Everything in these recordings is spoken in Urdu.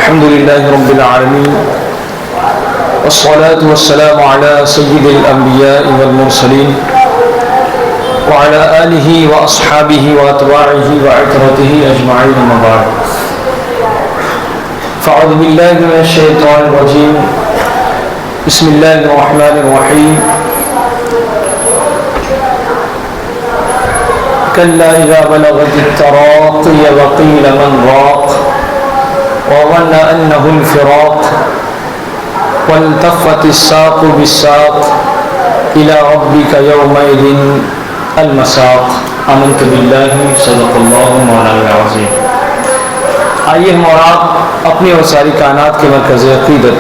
الحمد لله رب العالمين والصلاة والسلام على سيد الأنبياء والمرسلين وعلى آله وأصحابه وأتباعه وعترته أجمعين أما بعد فأعوذ بالله من الشيطان الرجيم بسم الله الرحمن الرحيم كلا إذا بلغت التراقي وقيل من راق وظن أنه الفراق والتفت الساق بالساق إلى ربك يومئذ المساق آمنت بالله صدق الله مولانا العظيم. آئیے ہم اور آپ اپنی اور ساری کائنات کے مرکز عقیدت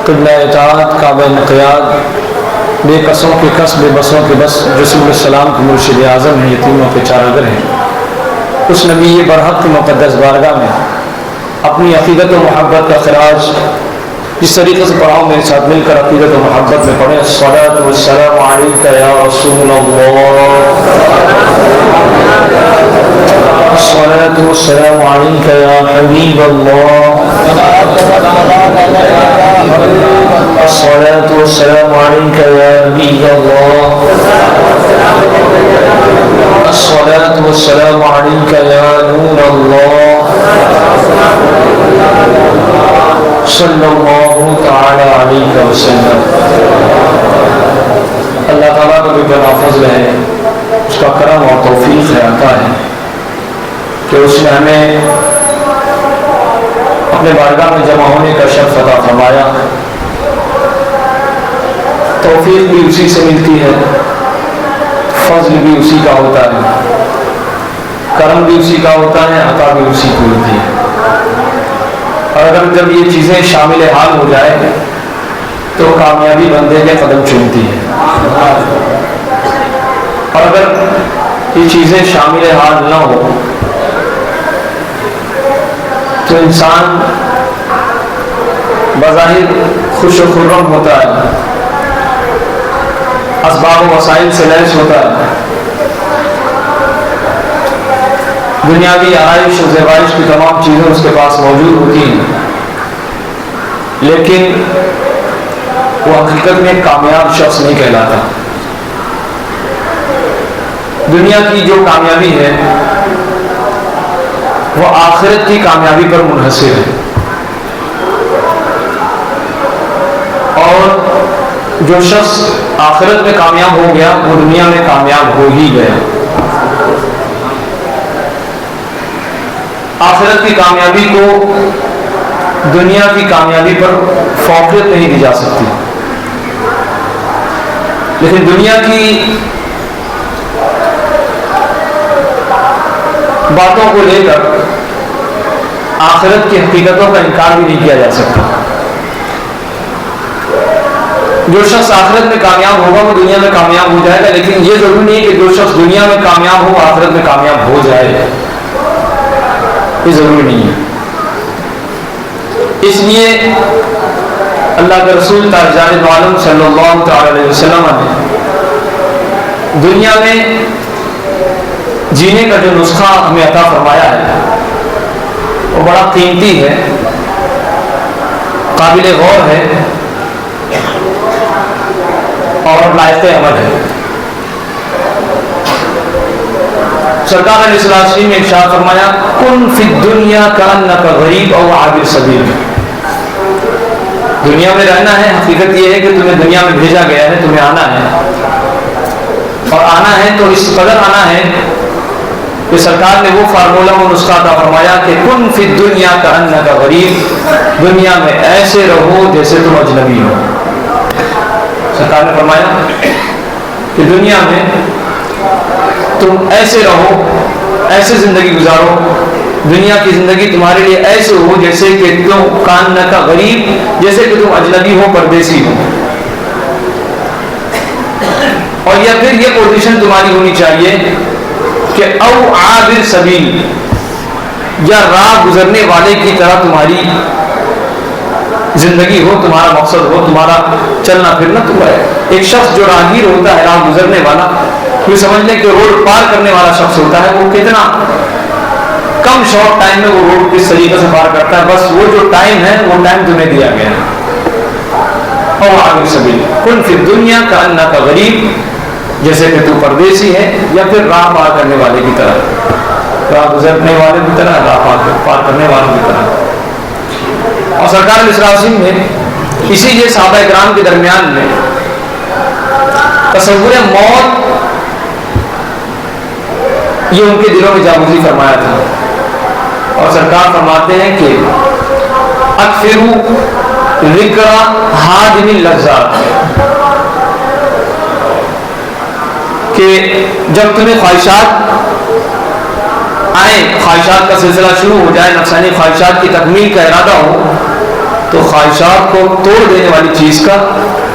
قبلہ اطاعت کعبہ انقیاد بے قصوں کے قص بے بسوں کے بس رسول السلام کے مرشد اعظم ہیں، یتیموں کے چارگر ہیں، اس نبی برحق کی مقدس بارگاہ میں اپنی عقیدت و محبت کا خراج جس طریقے سے پڑھاؤ میرے ساتھ مل کر عقیدت و محبت میں پڑھیں. الصلاۃ والسلام علیک یا رسول اللہ، الصلاۃ والسلام علیک یا حبیب اللہ، الصلاۃ والسلام علیک یا نبی اللہ، الصلاۃ والسلام علیک یا نور اللہ، صلی اللہ تعالی علیہ وسلم. اللہ تعالیٰ کا بھی بڑا فضل ہے، اس کا کرم اور توفیق ہے، عطا ہے کہ اس نے ہمیں اپنے بارگاہ میں جمع ہونے کا شرف عطا فرمایا. توفیق بھی اسی سے ملتی ہے، فضل بھی اسی کا ہوتا ہے، کرم بھی اسی کا ہوتا ہے، عطا بھی اسی کو ہوتی ہے. اور اگر جب یہ چیزیں شامل حال ہو جائے تو کامیابی بندے کے قدم چومتی ہے، اور اگر یہ چیزیں شامل حال نہ ہو تو انسان بظاہر خوش و خرم ہوتا ہے، اسباب و وسائل سے لیس ہوتا ہے، دنیاوی آرائش و زیبائش کی تمام چیزیں اس کے پاس موجود ہوتی ہیں، لیکن وہ حقیقت میں کامیاب شخص نہیں کہلاتا. دنیا کی جو کامیابی ہے وہ آخرت کی کامیابی پر منحصر ہے، اور جو شخص آخرت میں کامیاب ہو گیا وہ دنیا میں کامیاب ہو ہی گیا. آخرت کی کامیابی کو دنیا کی کامیابی پر فوقیت نہیں دی جا سکتی، لیکن دنیا کی باتوں کو لے کر آخرت کی حقیقتوں کا انکار بھی نہیں کیا جا سکتا. جو شخص آخرت میں کامیاب ہوگا وہ دنیا میں کامیاب ہو جائے گا، لیکن یہ ضروری نہیں کہ جو شخص دنیا میں کامیاب ہو آخرت میں کامیاب ہو جائے، یہ ضروری نہیں ہے. اس لیے اللہ کے رسول تاجدار عالم صلی اللہ تعالی علیہ وسلم نے دنیا میں جینے کا جو نسخہ ہمیں عطا فرمایا ہے وہ بڑا قیمتی ہے، قابل غور ہے اور لائق عمل ہے. سرکار علیہ السلام نے ارشاد فرمایا کن فی الدنیا کانک غریب او عابر سبیل. دنیا میں رہنا ہے، حقیقت یہ ہے کہ تمہیں دنیا میں بھیجا گیا ہے، تمہیں آنا ہے، اور آنا ہے تو اس قدر آنا ہے کہ سرکار نے وہ فارمولہ و نسخہ عطا فرمایا کہ کن فی الدنیا کانک غریب، دنیا میں ایسے رہو جیسے تم اجنبی ہو. سرکار نے فرمایا کہ دنیا میں تم ایسے رہو، ایسے زندگی گزارو، دنیا کی زندگی تمہارے لیے ایسے ہو جیسے کہ تم کان کا غریب، جیسے کہ تم اجنبی ہو، پردیسی ہو. اور یا پھر یہ پوزیشن تمہاری ہونی چاہیے کہ او عابر سبیل، یا راہ گزرنے والے کی طرح تمہاری زندگی ہو، تمہارا مقصد ہو، تمہارا چلنا پھرنا. تمہارا ایک شخص جو راہگیر ہوتا ہے، راہ گزرنے والا، یہ سمجھ لیں کہ روڈ پار کرنے والا شخص ہوتا ہے، وہ کتنا کم شارٹ ٹائم میں وہ روڈ کس طریقے سے پار کرتا ہے، بس وہ جو ٹائم ہے وہ ٹائم تمہیں دیا گیا ہے. اور آگے سبیل کن فی الدنیا کأنک غریب، جیسے کہ تو پردیسی ہے یا پھر راہ پار کرنے والے کی طرح، راہ گزرنے والے کی طرح، راہ پار کرنے والوں کی طرح. اور سرکار علیہ السلام نے اسی لیے صحابہ کرام کے درمیان میں تصور موت یہ ان کے دلوں میں جاگزی فرمایا تھا. اور سرکار فرماتے ہیں کہ اکثروا ذکر ہادم اللذات، کہ جب تمہیں خواہشات آئیں، خواہشات کا سلسلہ شروع ہو جائے، نفسانی خواہشات کی تکمیل کا ارادہ ہو، تو خواہشات کو توڑ دینے والی چیز کا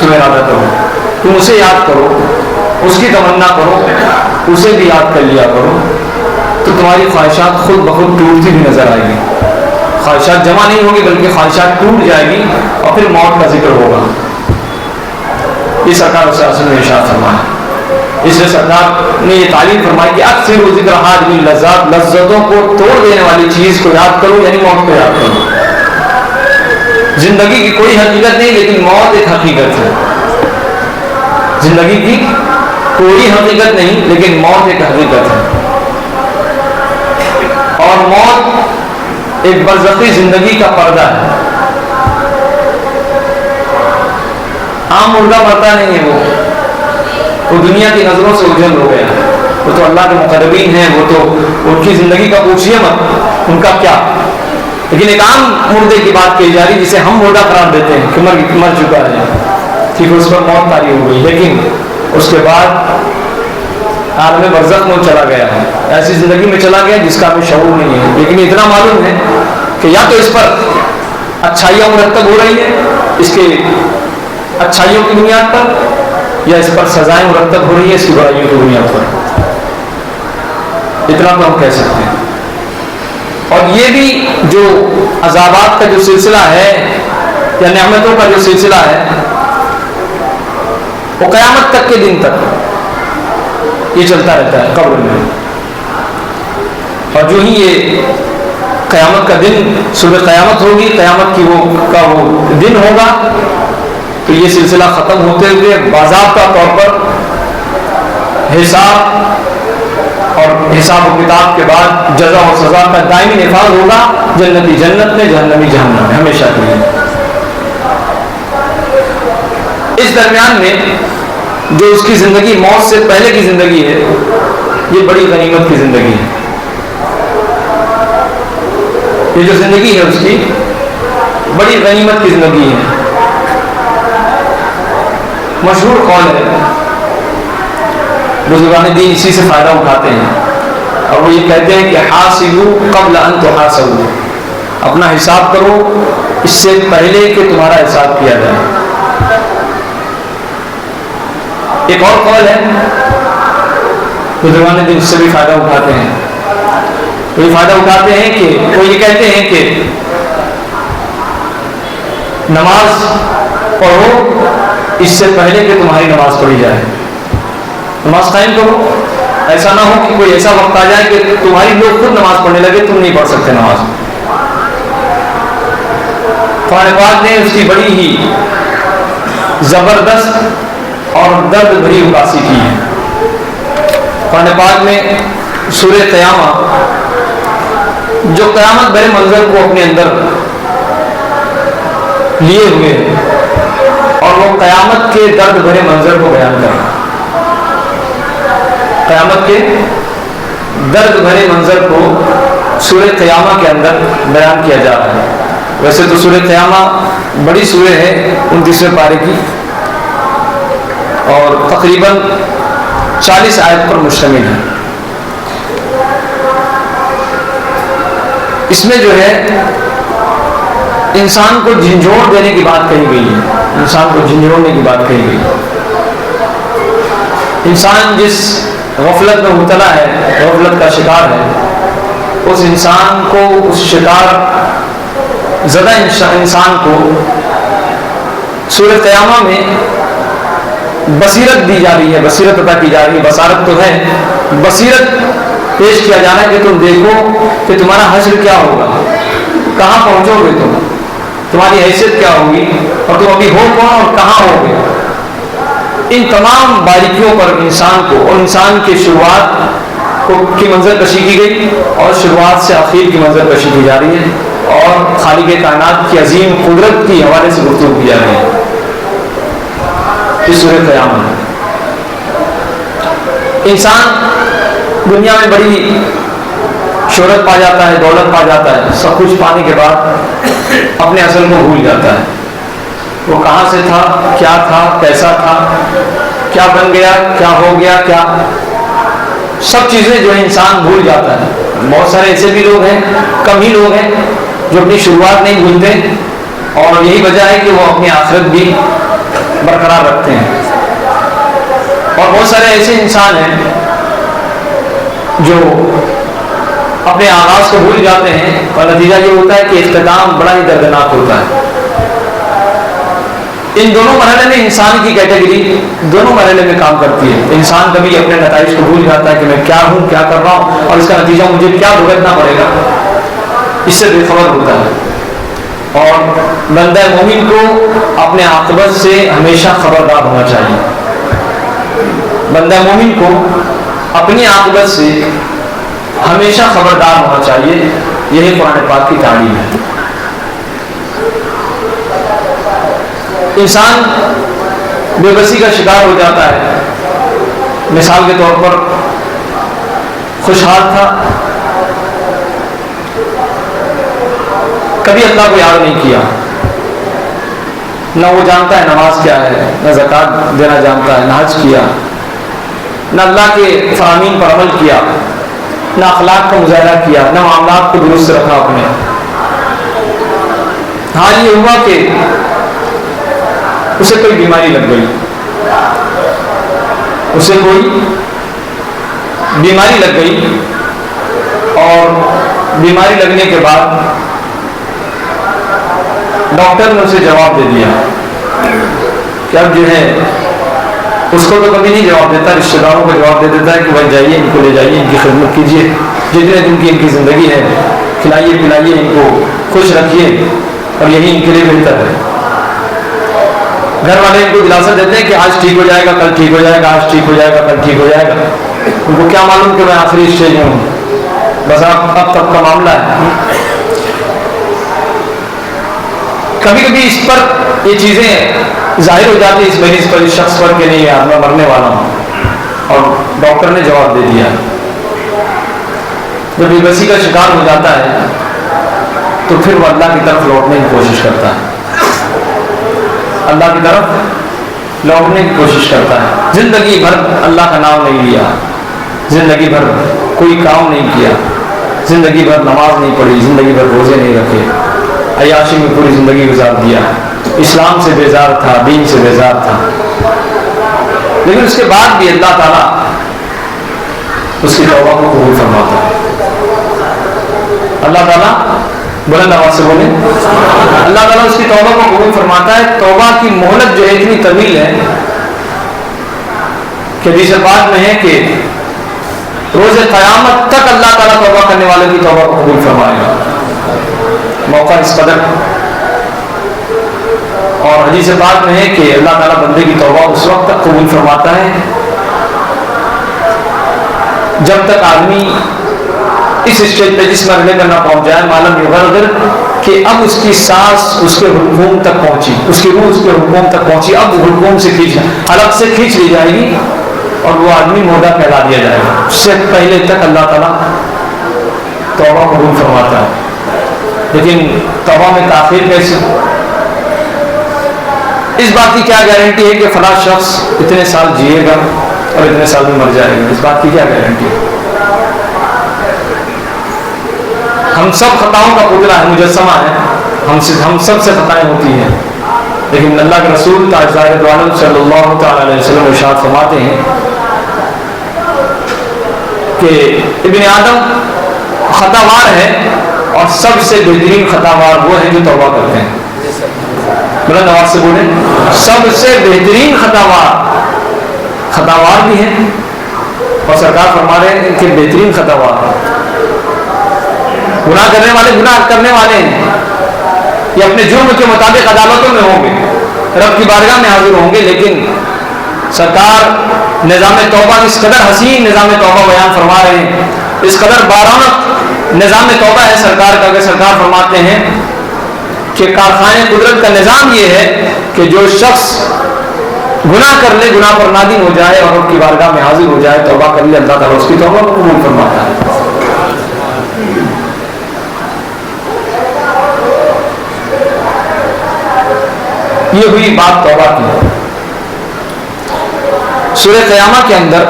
تم ارادہ کرو. تم اسے یاد کرو، اس کی تمنا کرو، اسے بھی یاد کر لیا کرو، تو تمہاری خواہشات خود بخود ٹوٹتی بھی نظر آئے گی. خواہشات جمع نہیں ہوگی بلکہ خواہشات ٹوٹ جائے گی اور پھر موت کا ذکر ہوگا. یہ سرکار صلی اللہ علیہ وسلم نے ارشاد فرمایا. اس لیے سرکار نے یہ تعلیم فرمائی کہ اکثر ذکر ہادم اللذات، لذتوں کو توڑ دینے والی چیز کو یاد کرو، یعنی موت کو یاد کرو. زندگی کی کوئی حقیقت نہیں لیکن موت ایک حقیقت ہے. زندگی کی کوئی حقیقت نہیں لیکن موت ایک حقیقت ہے. اور موت ایک برزخی زندگی کا پردہ ہے. عام مردہ مرتا نہیں ہے، وہ دنیا کی نظروں سے اجل ہو گیا. وہ تو اللہ کے مقربین ہیں، وہ تو ان کی زندگی کا پوچھیے مت، ان کا کیا. لیکن ایک عام مردے کی بات کہی جا رہی جسے ہم مردہ قرار دیتے ہیں کہ مر چکا ہے، ٹھیک ہے، اس پر موت طاری ہو گئی، لیکن اس کے بعد عالم برزخ میں چلا گیا ہے، ایسی زندگی میں چلا گیا جس کا ہمیں شعور نہیں ہے. لیکن اتنا معلوم ہے کہ یا تو اس پر اچھائیاں مرتب ہو رہی ہیں اس کے اچھائیوں کی بنیاد پر، یا اس پر سزائیں مرتب ہو رہی ہیں اس کی برائیوں کی بنیاد پر. اتنا تو ہم کہہ سکتے ہیں. اور یہ بھی جو عذابات کا جو سلسلہ ہے یا نعمتوں کا جو سلسلہ ہے وہ قیامت تک کے دن تک یہ چلتا رہتا ہے قبر میں. اور جو ہی یہ قیامت کا دن، صبح قیامت ہوگی، قیامت کی وہ دن ہوگا، تو یہ سلسلہ ختم ہوتے ہوئے باضابطہ طور پر حساب اور حساب و کتاب کے بعد جزا و سزا کا دائمی نفاذ ہوگا. جنتی جنت میں، جہنمی جہنم میں، ہمیشہ کے لیے. اس درمیان میں جو اس کی زندگی موت سے پہلے کی زندگی ہے، یہ بڑی غنیمت کی زندگی ہے. یہ جو زندگی ہے اس کی بڑی غنیمت کی زندگی ہے. مشہور قول ہے، بزرگان دین اسی سے فائدہ اٹھاتے ہیں اور وہ یہ کہتے ہیں کہ حاسبوا قبل ان تحاسبوا، اپنا حساب کرو اس سے پہلے کہ تمہارا حساب کیا جائے. ایک اور قول ہے، بزرگان دین اس سے بھی فائدہ اٹھاتے ہیں. وہ یہ فائدہ اٹھاتے ہیں کہ وہ یہ کہتے ہیں کہ نماز پڑھو اس سے پہلے کہ تمہاری نماز پڑھی جائے. نماز قائم کرو، ایسا نہ ہو کہ کوئی ایسا وقت آ جائے کہ تمہاری لوگ خود نماز پڑھنے لگے، تم نہیں پڑھ سکتے نماز. قرآن پاک نے اس کی بڑی ہی زبردست اور درد بھری عکاسی کی ہے. قرآن پاک میں سورہ قیامہ جو قیامت بھرے منظر کو اپنے اندر لیے ہوئے اور وہ قیامت کے درد بھرے منظر کو بیان کر رہا ہے. قیامت کے درد بھرے منظر کو سورہ قیامہ کے اندر بیان کیا جا رہا ہے. ویسے تو سورہ قیامہ بڑی سورہ ہے، 29ویں پارے کی، اور تقریباً 40 آیت پر مشتمل ہے. اس میں جو ہے انسان کو جھنجھوڑ دینے کی بات کہی گئی ہے، انسان کو جھنجھوڑنے کی بات کہی گئی ہے. انسان جس غفلت میں مبتلا ہے، غفلت کا شکار ہے، اس انسان کو، اس شکار زدہ انسان کو سورہ قیامہ میں بصیرت دی جا رہی ہے، بصیرت عطا کی جا رہی ہے. بصارت تو ہے، بصیرت پیش کیا جانا ہے کہ تم دیکھو کہ تمہارا حشر کیا ہوگا، کہاں پہنچو گے تم، تمہاری حیثیت کیا ہوگی، اور تم ابھی ہو کون اور کہاں ہوگے۔ ان تمام باریکیوں پر انسان کو اور انسان کی شروعات کی منظر کشی کی گئی، اور شروعات سے آخر کی منظر کشی کی جا رہی ہے، اور خالق کائنات کی عظیم قدرت کی حوالے سے گفتگو کی جا رہی ہے اس سورۃ قیامت۔ انسان دنیا میں بڑی شہرت پا جاتا ہے، دولت پا جاتا ہے، سب کچھ پانے کے بعد اپنے اصل کو بھول جاتا ہے، وہ کہاں سے تھا، کیا تھا، کیسا تھا، کیا بن گیا، کیا ہو گیا، کیا سب چیزیں جو ہے انسان بھول جاتا ہے۔ بہت سارے ایسے بھی لوگ ہیں، کم ہی لوگ ہیں جو اپنی شروعات نہیں بھولتے، اور یہی وجہ ہے کہ وہ اپنی آخرت بھی برقرار رکھتے ہیں۔ اور بہت سارے ایسے انسان ہیں جو اپنے آغاز کو بھول جاتے ہیں، اور نتیجہ یہ ہوتا ہے کہ اختتام بڑا ہی دردناک ہوتا ہے۔ ان دونوں مرحلے میں انسان کی کیٹیگری دونوں مرحلے میں کام کرتی ہے۔ انسان کبھی اپنے نتائج کو بھول جاتا ہے کہ میں کیا ہوں، کیا کر رہا ہوں، اور اس کا نتیجہ مجھے کیا بھگتنا پڑے گا، اس سے بے خبر ہوتا ہے۔ اور بندہ مومن کو اپنے عاقبت سے ہمیشہ خبردار ہونا چاہیے۔ بندہ مومن کو اپنی عاقبت سے ہمیشہ خبردار ہونا چاہیے، یہی قرآن پاک کی تعلیم ہے۔ انسان بے بسی کا شکار ہو جاتا ہے۔ مثال کے طور پر خوشحال تھا، کبھی اللہ کو یاد نہیں کیا، نہ وہ جانتا ہے نماز کیا ہے، نہ زکوٰۃ دینا جانتا ہے، نہ حج کیا، نہ اللہ کے فرامین پر عمل کیا، نہ اخلاق کا مظاہرہ کیا، نہ معاملات کو درست رکھا اپنے۔ حال یہ ہوا کہ اسے کوئی بیماری لگ گئی، اسے کوئی بیماری لگ گئی، اور بیماری لگنے کے بعد ڈاکٹر نے اسے جواب دے دیا کہ اب جو ہے، اس کو تو کبھی نہیں جواب دیتا، رشتہ داروں کو جواب دے دیتا ہے کہ بھائی جائیے، ان کو لے جائیے، ان کی خدمت کیجیے، جتنے دن کی ان کی زندگی ہے کھلائیے پلائیے، ان کو خوش رکھیے، اور یہی ان کے لیے بہتر ہے۔ گھر والے ان کو دلاسا دیتے ہیں کہ آج ٹھیک ہو جائے گا، کل ٹھیک ہو جائے گا، آج ٹھیک ہو جائے گا، کل ٹھیک ہو جائے گا۔ ان کو کیا معلوم کہ میں آخری اسٹیج میں ہوں، بس اب تک کا معاملہ ہے۔ کبھی کبھی اس پر یہ چیزیں ظاہر ہو جاتی ہے، اس مریض پر، اس شخص پر، کہ نہیں یار میں مرنے والا ہوں، اور ڈاکٹر نے جواب دے دیا۔ جب بے بسی کا شکار ہو جاتا ہے تو پھر وہ اللہ کی طرف لوٹنے کی کوشش کرتا ہے، اللہ کی طرف لوٹنے کی کوشش کرتا ہے۔ زندگی بھر اللہ کا نام نہیں لیا، زندگی بھر کوئی کام نہیں کیا، زندگی بھر نماز نہیں پڑھی، زندگی بھر روزے نہیں رکھے، عیاشی میں پوری زندگی گزار دیا، اسلام سے بیزار تھا، دین سے بیزار تھا، لیکن اس کے بعد بھی اللہ تعالیٰ اس کی توبہ کو قبول فرماتا ہے۔ اللہ تعالیٰ بلند آواز سے بولیں، اللہ تعالیٰ اس کی توبہ کو قبول فرماتا ہے۔ توبہ کی مہلت جو ہے اتنی طویل ہے کہ حدیث پاک میں ہے کہ روز قیامت تک اللہ تعالیٰ توبہ کرنے والے کی توبہ کو قبول فرمائے گا۔ موقع اس قدر، اور حدیث پاک میں ہے کہ اللہ تعالیٰ بندے کی توبہ اس وقت تک قبول فرماتا ہے جب تک آدمی اس اسٹیج پہ جس مرحلے پر نہ پہنچ جائے، معلوم یغرغر، کہ اب اس کی سانس اس کے حلقوم تک پہنچی، اس کی روح اس کے حلقوم تک پہنچی، اب حلقوم سے حلق سے کھینچ لی جائے گی، اور وہ آدمی مردہ کہلا دیا جائے گا۔ اس سے پہلے تک اللہ تعالیٰ توبہ قبول فرماتا ہے، لیکن توبہ میں تاخیر کیسے؟ اس بات کی کیا گارنٹی ہے کہ فلاں شخص اتنے سال جیے گا اور اتنے سال میں مر جائے گا؟ اس بات کی کیا گارنٹی ہے؟ ہم سب خطاؤں کا پتلا ہے، مجسمہ ہے، ہم سب سے خطائیں ہوتی ہیں، لیکن اللہ کے رسول تاجدار دو عالم صلی اللہ تعالی علیہ وسلم ارشاد فرماتے ہیں کہ ابن آدم خطاوار ہے، اور سب سے بہترین خطاوار وہ ہیں جو توبہ کرتے ہیں۔ بلند آواز سے بولیں، سب سے بہترین خطاوار بھی ہیں اور سرکار فرما رہے ہیں کہ بہترین خطاوات گناہ کرنے والے ہیں، یہ اپنے جرم کے مطابق عدالتوں میں ہوں گے، رب کی بارگاہ میں حاضر ہوں گے، لیکن سرکار نظام توبہ اس قدر حسین نظام توبہ بیان فرما رہے ہیں، اس قدر بارونق نظام توبہ ہے سرکار کا کہ سرکار فرماتے ہیں کہ کارخانے قدرت کا نظام یہ ہے کہ جو شخص گناہ کر لے، گناہ پر نادم ہو جائے اور رب کی بارگاہ میں حاضر ہو جائے، توبہ کر لے، اللہ تعالیٰ اس کی توبہ کو قبول فرماتا ہے۔ یہ ہوئی بات توبہ کی۔ سورہ قیامہ کے اندر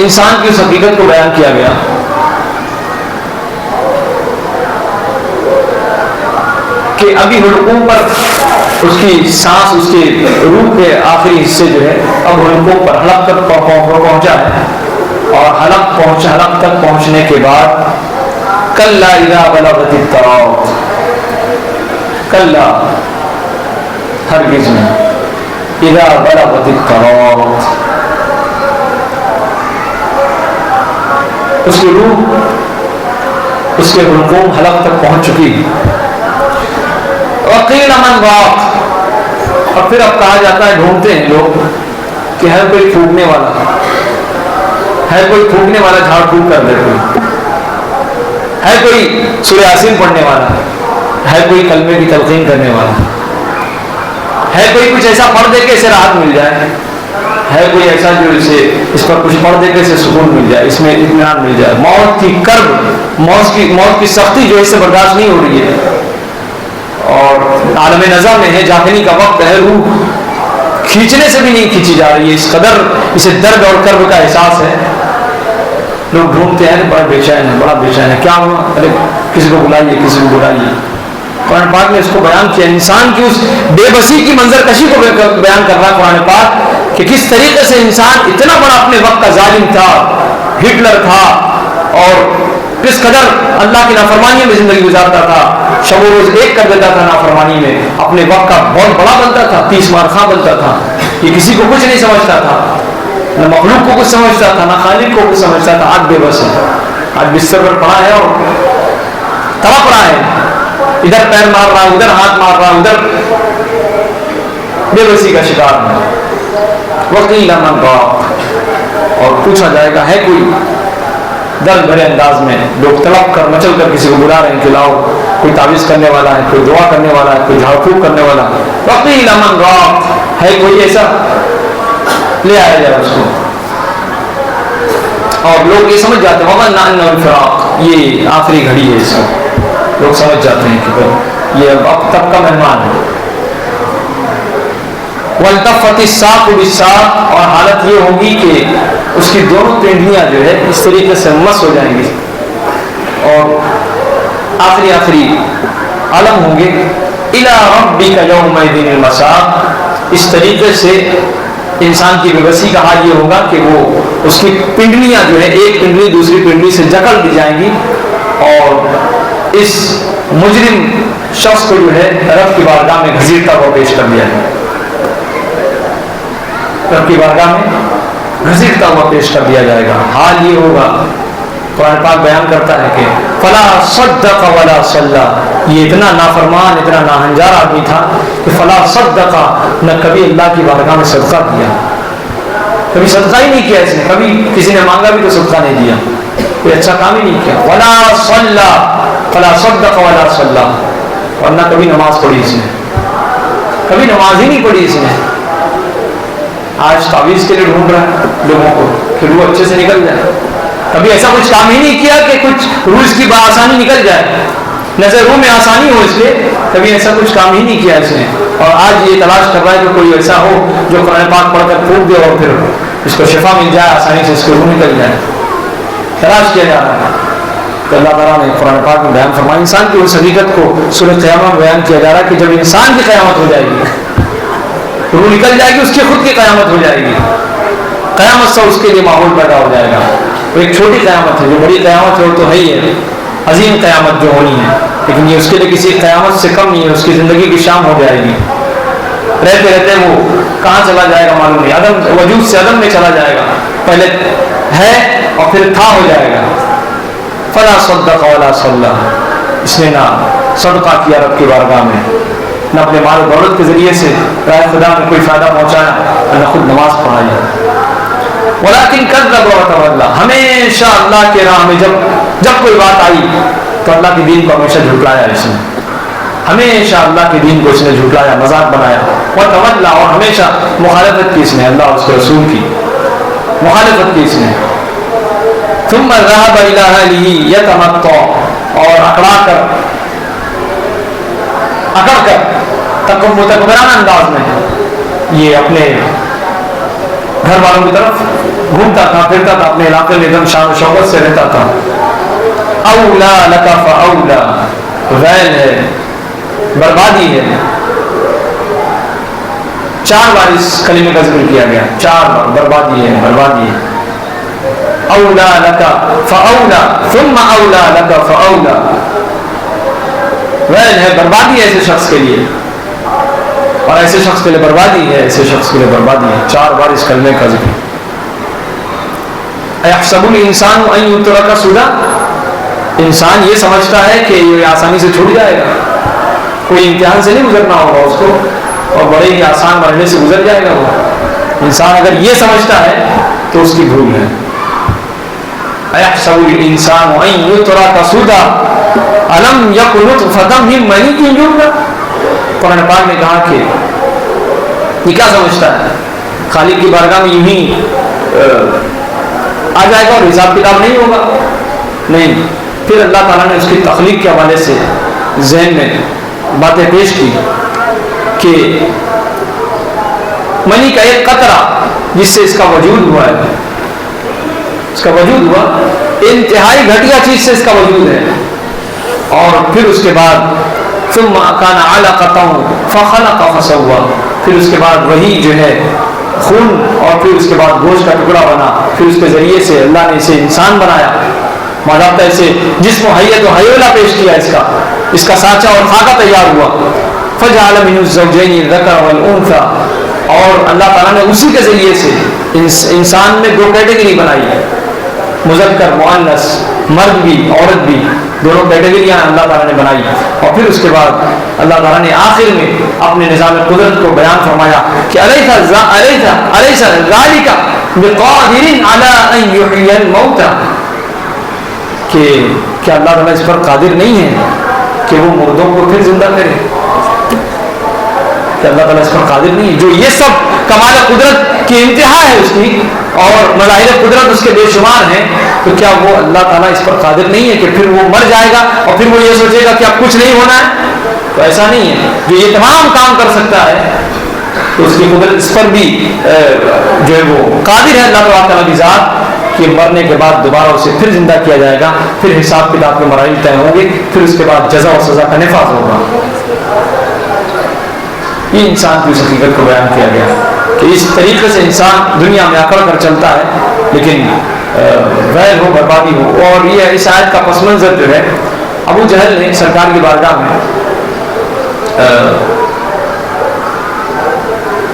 انسان کی اس حقیقت کو بیان کیا گیا کہ ابھی حلقوم پر اس کی سانس، اس کے روح کے آخری حصے جو ہے اب حلقوم پر حلق تک پہنچا ہے، اور حلق تک پہنچنے کے بعد کلا اذا بلغت التراق، کلا ہرگز نہیں، اذا بلغت التراق، اس کی روح اس کے حلقوم حلق تک پہنچ چکی، وقیل من راق، اور پھر اب کہا جاتا ہے، ڈھونڈتے ہیں لوگ کہ ہے کوئی پھونکنے والا جھاڑ پھونک کر دے، ہے کوئی سورہ یاسین پڑھنے والا، ہے کوئی کلمے کی تلقین کرنے والا، ہے کوئی کچھ ایسا پڑھ دے کہ اسے راحت مل جائے، ہے کوئی ایسا جو اس پر کچھ پڑھ دے کہ اسے سکون مل جائے، اس میں اطمینان مل جائے، موت کی کرب، موت کی سختی جو اس سے برداشت نہیں ہو رہی ہے، اور عالم نزع میں ہے، جاگنے کا وقت ہے، روح کھینچنے سے بھی نہیں کھینچی جا رہی ہے، اس قدر اسے درد اور کرب کا احساس ہے، لوگ ڈھونڈتے ہیں، بڑا بے چین ہے، کیا ہوا، ارے کسی کو بلائیے۔ قرآن پاک نے اس کو بیان کیا، انسان کی اس بے بسی کی منظر کشی کو بیان کر رہا ہے قرآن پاک کہ کس طریقے سے انسان اتنا بڑا اپنے وقت کا ظالم تھا، ہٹلر تھا، اور کس قدر اللہ کی نافرمانی میں زندگی گزارتا تھا، شب و روز ایک کر دیتا تھا نافرمانی میں، اپنے وقت کا بہت بڑا بنتا تھا، 30 مار خاں بنتا تھا، یہ کسی کو کچھ نہیں سمجھتا تھا، نہ مخلوق کو کچھ سمجھتا تھا، نہ خالق کو کچھ سمجھتا تھا، آج بے بس ہے، آج بستر پر پڑا ہے اور تڑپ رہا ہے، ادھر پیر مار رہا ہے، ادھر ہاتھ مار رہا ہے، ادھر بے بسی کا شکار ہے۔ وقیل من راق، اور پوچھا جائے گا، ہے کوئی، درد بھرے انداز میں لوگ تڑپ کر مچل کر کسی کو بلا رہے ہیں کہ لاؤ، کوئی تعویذ کرنے والا ہے، کوئی دعا کرنے والا ہے، کوئی جھاڑ پھونک کرنے والا ہے، وقیل من راق، ہے کوئی ایسا، لے آیا جائے اس کو، اور لوگ یہ سمجھ جاتے ہیں وظن انہ الفراق، یہ آخری گھڑی ہے، اس کو لوگ سمجھ جاتے ہیں کہ یہ اب تک کا مہمان ہے۔ والتفت الساق بالساق، اور حالت یہ ہوگی کہ اس کی دونوں پنڈلیاں جو ہے اس طریقے سے مس ہو جائیں گی، اور آخری عالم ہوں گے، الی ربک یومئذ المساق، اس طریقے سے انسان کی بے بسی کا حال یہ ہوگا کہ وہ اس کی پنڈلیاں جو ہے ایک پنڈلی دوسری پنڈلی سے جکڑ دی جائیں گی، اور اس مجرم شخص کو جو ہے رب کی بارگاہ میں گھسیٹتا ہوا پیش کر دیا جائے، رب کی بارگاہ میں گھسیٹتا ہوا پیش کر دیا جائے گا۔ حال یہ ہوگا، قرآن پاک بیان کرتا ہے کہ فلا صدق ولا صلی، یہ اتنا نافرمان، اتنا ناہنجار آدمی تھا کہ فلا صدق، نہ کبھی اللہ کی بارگاہ میں صدقہ کیا، کبھی صدقہ ہی نہیں کیا اس نے، کبھی کسی نے مانگا بھی تو صدقہ نہیں دیا، کوئی اچھا کام ہی نہیں کیا، ولا صلی، فلا صدق ولا صلی، اور نہ کبھی نماز پڑھی اس نے، کبھی نماز ہی نہیں پڑھی اس نے۔ آج تعویذ کے لیے ڈھونڈ رہا ہے لوگوں کو کہ روح اچھے سے نکل جائے، کبھی ایسا کچھ کام ہی نہیں کیا کہ کچھ روح اس کی بآسانی نکل جائے، نظر روح میں آسانی ہو اس کے، کبھی ایسا کچھ کام ہی نہیں کیا اس نے، اور آج یہ تلاش کر رہا ہے کہ کوئی ایسا ہو جو قرآن پاک پڑھ کر پھونک دے اور پھر اس کو شفا مل جائے، آسانی سے اس کی روح نکل جائے، تلاش کیا جا رہا ہے۔ تو اللہ تعالیٰ نے قرآن پاک میں بیان فرمایا، انسان کی اس حقیقت کو سورہ قیامہ میں بیان کیا جا رہا ہے کہ جب انسان کی قیامت ہو جائے گی، روح نکل جائے گی، اس کی خود کی قیامت ہو جائے گی، قیامت سے اس کے لیے ماحول پیدا ہو جائے گا۔ وہ ایک چھوٹی قیامت ہے، جو بڑی قیامت ہے وہ تو ہے ہی ہے، عظیم قیامت جو ہونی ہے، لیکن یہ اس کے لیے کسی قیامت سے کم نہیں ہے، اس کی زندگی کی شام ہو جائے گی، رہتے رہتے وہ کہاں چلا جائے گا معلوم نہیں، عدم وجود سے عدم میں چلا جائے گا، پہلے ہے اور پھر تھا ہو جائے گا. فلا صدق ولا صلی، اس نے نہ صدقہ کیا رب کی بارگاہ میں، نہ اپنے مال و دولت کے ذریعے سے راہ خدا میں کوئی فائدہ پہنچایا، اور نہ خود نماز پڑھائی. ولیکن کذب وتولی، ہمیشہ اللہ کے راہ میں جب کوئی بات آئی تو اللہ کے دین کو ہمیشہ جھٹلایا اس نے، ہمیشہ اللہ کے دین کو اس نے جھٹلایا، مذاق بنایا. وتولی، اور ہمیشہ مخالفت کی اس نے، اللہ اور اس کے رسول کی مخالفت کی اس نے. ثم ذهب الى اهله يتمطع، اور اکڑ کر متکبرانہ انداز میں یہ اپنے گھر والوں کی طرف گھومتا تھا، پھرتا تھا، اپنے علاقے میں ایک دم شان و شوکت سے رہتا تھا. اولا لک فاولا، ویل ہے، بربادی ہے. 4 بار اس کلمے کا ذکر کیا گیا، 4 بار بربادی ہے، بربادی ہے. اولا لک فاولا ثم اولا لک فاولا، ویل ہے، بربادی ہے ایسے شخص کے لیے، اور ایسے شخص کے لیے بربادی ہے، ایسے شخص کے لیے بربادی ہے. 4 بار اس کلمے کا ذکر. ایحسب الانسان ان یترک سدی، انسان یہ سمجھتا ہے کہ یہ آسانی سے چھوٹ جائے گا، کوئی امتحان سے نہیں گزرنا ہوگا اس کو، اور بڑے ہی آسان مرحلے سے گزر جائے گا وہ. انسان اگر یہ سمجھتا ہے تو اس کی بھول ہے. ایحسب الانسان ان یترک سدی الم یکن نطفۃ من منی یمنی. قرآن پاک نے کہا کہ یہ کیا سمجھتا ہے، خالق کی بارگاہ میں یوں ہی آ جائے گا اور حساب کتاب نہیں ہوگا؟ نہیں. پھر اللہ تعالیٰ نے اس کی تخلیق کے حوالے سے ذہن میں باتیں پیش کی کہ منی کا ایک قطرہ جس سے اس کا وجود ہوا ہے، اس کا وجود ہوا، انتہائی گھٹیا چیز سے اس کا وجود ہے. اور پھر اس کے بعد ثم كان علقة فخلق فسوى، پھر اس کے بعد وہی جو ہے خون، اور پھر اس کے بعد گوشت کا ٹکڑا بنا، پھر اس کے ذریعے سے اللہ نے اسے انسان بنایا، باضابطہ اسے جسم و حیت و حیولہ پیش کیا، اس کا سانچہ اور خاکہ تیار ہوا. فجعل منه الزوجين الذكر والانثى، اور اللہ تعالیٰ نے اسی کے ذریعے سے انسان میں 2 کیٹیگری بنائی، مذکر مؤنث، مرد بھی عورت بھی، دونوں کیٹیگریاں اللہ تعالیٰ نے بنائی. اور پھر اس کے بعد اللہ تعالیٰ نے آخر میں اپنے نظام قدرت کو بیان فرمایا کہ الیس ذالک بقادر علی ان یحیی الموتى، کہ کیا اللہ تعالیٰ اس پر قادر نہیں ہے کہ وہ مردوں کو پھر زندہ کرے؟ کہ اللہ تعالیٰ اس پر قادر نہیں ہے؟ جو یہ سب کمال قدرت کی انتہا ہے اس کی، اور مظاہر قدرت اس کے بے شمار ہیں، تو کیا وہ اللہ تعالیٰ اس پر قادر نہیں ہے کہ پھر وہ مر جائے گا اور پھر وہ یہ سوچے گا کہ اب کچھ نہیں ہونا ہے؟ تو ایسا نہیں ہے. جو یہ تمام کام کر سکتا ہے تو اس کی قدرت اس پر بھی جو ہے وہ قادر ہے اللہ تعالیٰ کی ذات، کہ مرنے کے بعد دوبارہ اسے پھر زندہ کیا جائے گا، پھر حساب کتاب کے مراحل طے ہوں گے، پھر اس کے بعد جزا و سزا کا نفاذ ہوگا. یہ انسان کی اس حقیقت کو بیان کیا گیا کہ اس طریقے سے انسان دنیا میں اکڑ کر چلتا ہے، لیکن غیر ہو، بربادی ہو. اور یہ اس آیت کا پس منظر جو ہے، ابو جہل نے سرکار کی بارگاہ میں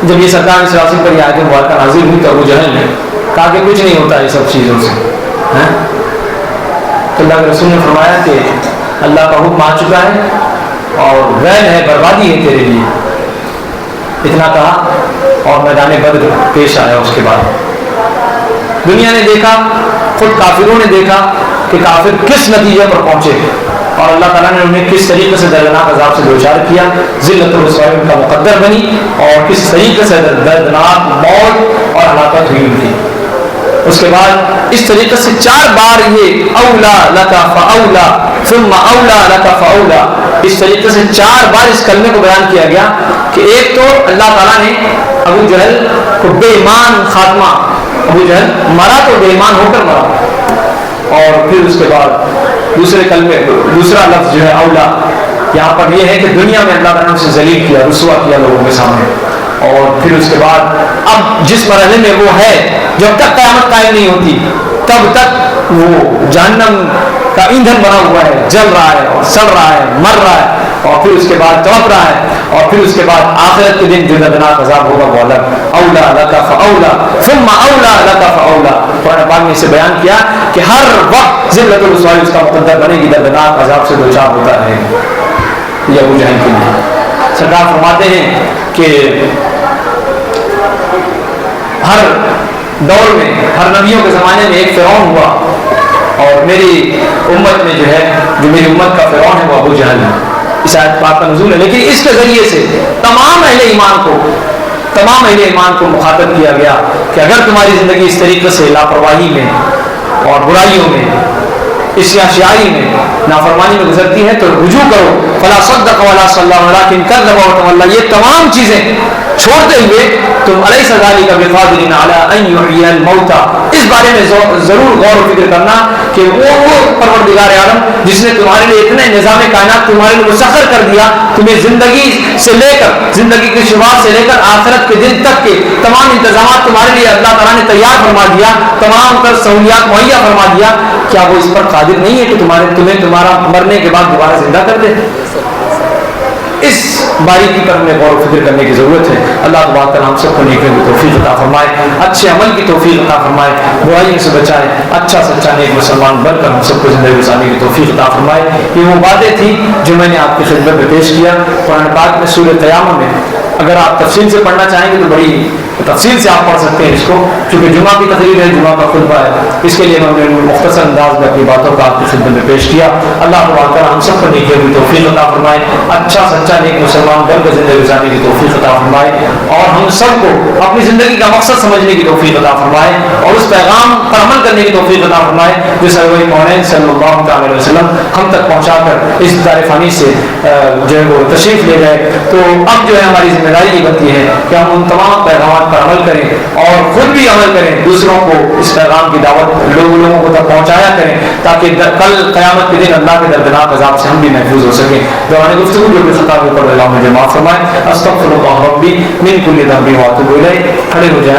جب یہ سرکار صلی اللہ علیہ وسلم پر یہ آیت مبارکہ نازل ہوئی تو ابو جہل نے کہا کہ کچھ نہیں ہوتا یہ سب چیزوں سے. تو اللہ کے رسول نے فرمایا کہ اللہ کا حکم آ چکا ہے اور ویل ہے، بربادی ہے تیرے لیے. اتنا کہا اور میدان بدر پیش آیا. اس کے بعد دنیا نے دیکھا، خود کافروں نے دیکھا کہ کافر کس نتیجے پر پہنچے، اور اللہ تعالیٰ نے انہیں کس طریقے سے دردناک عذاب سے دوچار کیا، ذلت و رسوائی ان کا مقدر بنی، اور کس طریقے سے دردناک موت اور ہلاکت ہوئی ان کی. اس کے بعد اس طریقے سے 4 بار یہ اولا لک فاولا ثم اولا لک فاولا، اس طریقے سے 4 بار اس کلمے کو بیان کیا گیا کہ ایک تو اللہ تعالیٰ نے ابو جہل کو بے ایمان خاتمہ، ابو جہل مرا تو بے ایمان ہو کر مرا، اور پھر اس کے بعد دوسرے کلمے، دوسرا لفظ جو ہے اولا، یہاں پر یہ ہے کہ دنیا میں اللہ تعالیٰ نے اسے ذلیل کیا، رسوا کیا لوگوں کے سامنے. اور پھر اس کے بعد اب جس مرحلے میں وہ ہے، جب تک قیامت قائم نہیں ہوتی تب تک وہ جہنم کا ایندھن بنا ہوا ہے، جل رہا ہے اور سڑ رہا ہے، مر رہا ہے. اور پھر اس کے بعد تڑپ رہا ہے، اور پھر اس کے بعد آخرت کے دن جو دردناک عذاب ہوگا وہ الگ. اولا لک فاولا ثم اولا لک فاولا. قرآن پاک نے اسے بیان کیا کہ ہر وقت ذلت و رسوائی اس کا مقدر بنے گی، دردناک عذاب سے دوچار ہوتا رہے گا. یہ ابو جہل کے لیے سرکار فرماتے ہیں کہ ہر دور میں، ہر نبیوں کے زمانے میں ایک فرعون ہوا، اور میری امت میں جو ہے، جو میری امت کا فرعون ہے وہ ابو جہل ہے. اس آیت پاک کا نزول ہے، لیکن اس کے ذریعے سے تمام اہل ایمان کو مخاطب کیا گیا کہ اگر تمہاری زندگی اس طریقے سے لاپرواہی میں اور برائیوں میں، اشیائی میں، نافرمانی میں گزرتی ہے تو رجوع کرو. فلا صدق ولا صلی ولکن کذب وتولى. یہ تمام چیزیں چھوڑتے ہوئے تم الیس ذلک بقادر علی ان یحیی الموتى، اس بارے میں ضرور غور و فکر کرنا کہ وہ پروردگار عالم جس نے تمہارے لیے اتنے نظام کائنات تمہارے لیے مسخر کر دیا، تمہیں زندگی سے لے کر، زندگی کی شروعات سے لے کر آخرت کے دن تک کے تمام انتظامات تمہارے لیے اللہ تعالیٰ نے تیار فرما دیا، تمام تر سہولیات مہیا فرما دیا. کیا وہ اس پر قادر نہیں ہے کہ تمہیں تمہارا مرنے کے بعد دوبارہ زندہ کر دے؟ اس باریکی پر ہمیں غور و فکر کرنے کی ضرورت ہے. اللہ تبارک و تعالیٰ ہم سب کو نیکی کی توفیق عطا فرمائے، اچھے عمل کی توفیق عطا فرمائے، برائیوں سے بچائے، اچھا سچا نیک مسلمان بن کر ہم سب کو زندگی گزارنے کی توفیق عطا فرمائے. یہ وہ باتیں تھیں جو میں نے آپ کی خدمت میں پیش کیا. قرآن پاک میں سورۃ قیامہ میں اگر آپ تفصیل سے پڑھنا چاہیں گے تو بڑی تفصیل سے آپ پڑھ سکتے ہیں اس کو، کیونکہ جمعہ کی تقریر ہے، جمعہ کا خطبہ ہے. اس کے لیے ہم نے مختصر انداز میں اپنی باتوں کا آپ کی خدمت میں پیش کیا. اللہ تبارک ہم سب کو نیکی کی توفیق عطا فرمائے، اچھا سچا نیک مسلمان بن کر زندگی گزارنے کی توفیق عطا فرمائے، اور ہم سب کو اپنی زندگی کا مقصد سمجھنے کی توفیق عطا فرمائے، اور اس پیغام پر عمل کرنے کی توفیق عطا فرمائے جو سرور کونین صلی اللہ علیہ وسلم ہم تک پہنچا کر اس دار فانی سے جو ہے وہ تشریف لے گئے. تو اب جو ہے ہماری ذمہ داری یہ بنتی ہے کہ ہم ان تمام پیغامات پر عمل کریں اور خود بھی عمل کریں، دوسروں کو اس پیغام کی دعوت لوگوں کو تک پہنچایا کریں، تاکہ کل قیامت کے دن اللہ کے دردناک عذاب سے ہم بھی محفوظ ہو سکیں. دوران گفتگو جو بھی خطا ہوئے پر اللہ مجھے معاف فرمائے. استغفر اللہ ربی من کل ذنب واتوب الیہ. کھڑے ہو جائیں.